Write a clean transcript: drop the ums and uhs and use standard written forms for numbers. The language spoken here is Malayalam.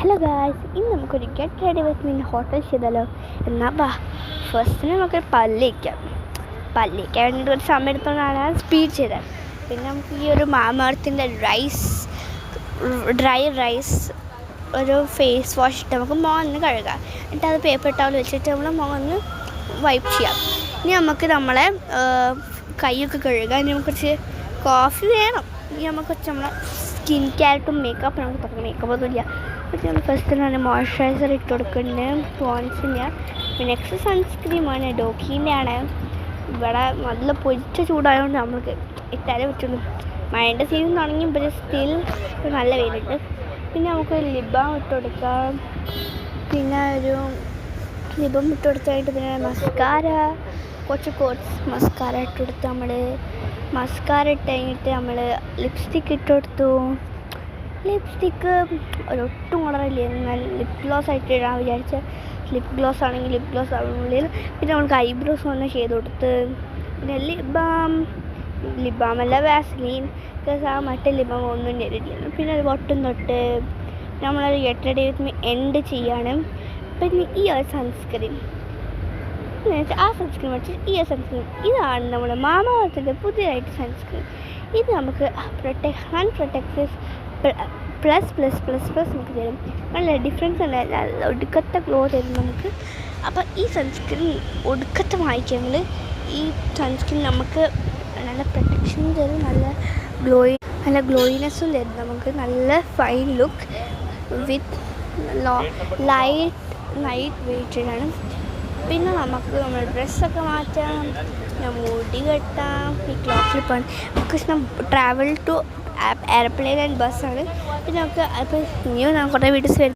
ഹലോ ഗായ്സ്, ഇന്ന് നമുക്കൊരു get ready with mean hotel ചെയ്താലോ. എന്നാൽ വാ, ഫസ്റ്റ് നമുക്കൊരു പല്ലിക്കാൻ വേണ്ടിയിട്ട് ഒരു സമയം എടുത്തുകൊണ്ടാണ് സ്പീഡ് ചെയ്തത്. പിന്നെ നമുക്ക് ഈ ഒരു മാമർത്തിൻ്റെ ഡ്രൈ റൈസ് ഒരു ഫേസ് വാഷ് ഇട്ട് നമുക്ക് മുഖം കഴുകാം. എന്നിട്ട് അത് പേപ്പർ ടവൽ വെച്ചിട്ട് നമ്മൾ മുഖം വൈപ്പ് ചെയ്യാം. ഇനി നമുക്ക് നമ്മളെ കൈയൊക്കെ കഴുകാം. ഇനി നമുക്ക് കുറച്ച് കോഫി വേണം. ഇനി നമുക്ക് കുറച്ച് നമ്മളെ സ്കിൻ കെയർട്ടും മേക്കപ്പ് നമുക്ക് തുടങ്ങാം. മേക്കപ്പൊന്നും ഇല്ല. പക്ഷേ നമ്മൾ ഫസ്റ്റ് തന്നെ മോയ്സ്ചറൈസർ ഇട്ട് കൊടുക്കുന്നുണ്ട് പോൺസിൻ്റെ. പിന്നെ നെക്സ്റ്റ് സൺസ്ക്രീമാണ്, ഡോക്കീൻ്റെ ആണ്. ഇവിടെ നല്ല പൊരിച്ച ചൂടായതുകൊണ്ട് നമുക്ക് ഇട്ടാലേ പറ്റുള്ളൂ. മഴൻ്റെ സീസൺ തുടങ്ങി, പക്ഷേ സ്റ്റിൽ നല്ല വെയിലുണ്ട്. പിന്നെ നമുക്ക് ലിപ് ബാം ഇട്ട് കൊടുക്കാം. പിന്നെ ഒരു ലിപ് ബാം ഇട്ട് കൊടുത്തായിട്ട് പിന്നെ കുറച്ച് കോട്സ് മസ്കാര ഇട്ട് കൊടുത്ത് മസ്കാര ഇട്ട് കഴിഞ്ഞിട്ട് നമ്മൾ ലിപ്സ്റ്റിക്ക് ഇട്ട് കൊടുത്തു. ലിപ്സ്റ്റിക്ക് ഒരൊട്ടും കളറില്ല, എന്നാൽ ലിപ് ഗ്ലോസ് ആയിട്ട് ഇടാൻ വിചാരിച്ച ലിപ് ഗ്ലോസ് ആണെങ്കിൽ ലിപ് ഗ്ലോസ് ആവുന്നില്ല. പിന്നെ നമുക്ക് ഐബ്രോസ് ഒന്ന് ചെയ്ത് കൊടുത്ത് പിന്നെ ലിപ് ബാമല്ല വാസ്ലീൻ, മറ്റേ ലിപ് ബാം ഒന്നും ചെയ്തിട്ടില്ല. പിന്നെ ഒരു ബൊട്ടും തൊട്ട് നമ്മളത് get ready with me end ചെയ്യാണ്. പിന്നെ ഈ ഒരു സൺസ്ക്രീൻ ആ സൺസ്ക്രീൻ വെച്ച് ഈ സൺസ്ക്രീൻ ഇതാണ് നമ്മുടെ മാമാർത്തിൻ്റെ പുതിയതായിട്ട് സൺസ്ക്രീൻ. ഇത് നമുക്ക് പ്രൊട്ടക്റ്റീവ് പ്ലസ് നമുക്ക് തരും. നല്ല ഡിഫറൻസ് ഉണ്ട്, ഒടുക്കത്തെ ഗ്ലോ തരും നമുക്ക്. അപ്പോൾ ഈ സൺസ്ക്രീൻ ഒടുക്കത്തെ വാങ്ങിക്കുമ്പോൾ ഈ സൺസ്ക്രീൻ നമുക്ക് നല്ല പ്രൊട്ടക്ഷനും തരും, നല്ല ഗ്ലോയിനെസ്സും തരും നമുക്ക്. നല്ല ഫൈൻ ലുക്ക് വിത്ത് ലൈറ്റ് വെയ്റ്റഡാണ്. പിന്നെ നമുക്ക് നമ്മുടെ ഡ്രസ്സൊക്കെ മാറ്റാം, മുടി കെട്ടാം. ഈ ക്ലോത്ത് ക്ലിപ്പാണ് because travel to airplane and ബസ്സാണ്. പിന്നെ നമുക്ക് അപ്പോൾ ഇനിയും കുറേ വീഡിയോസ് വരും.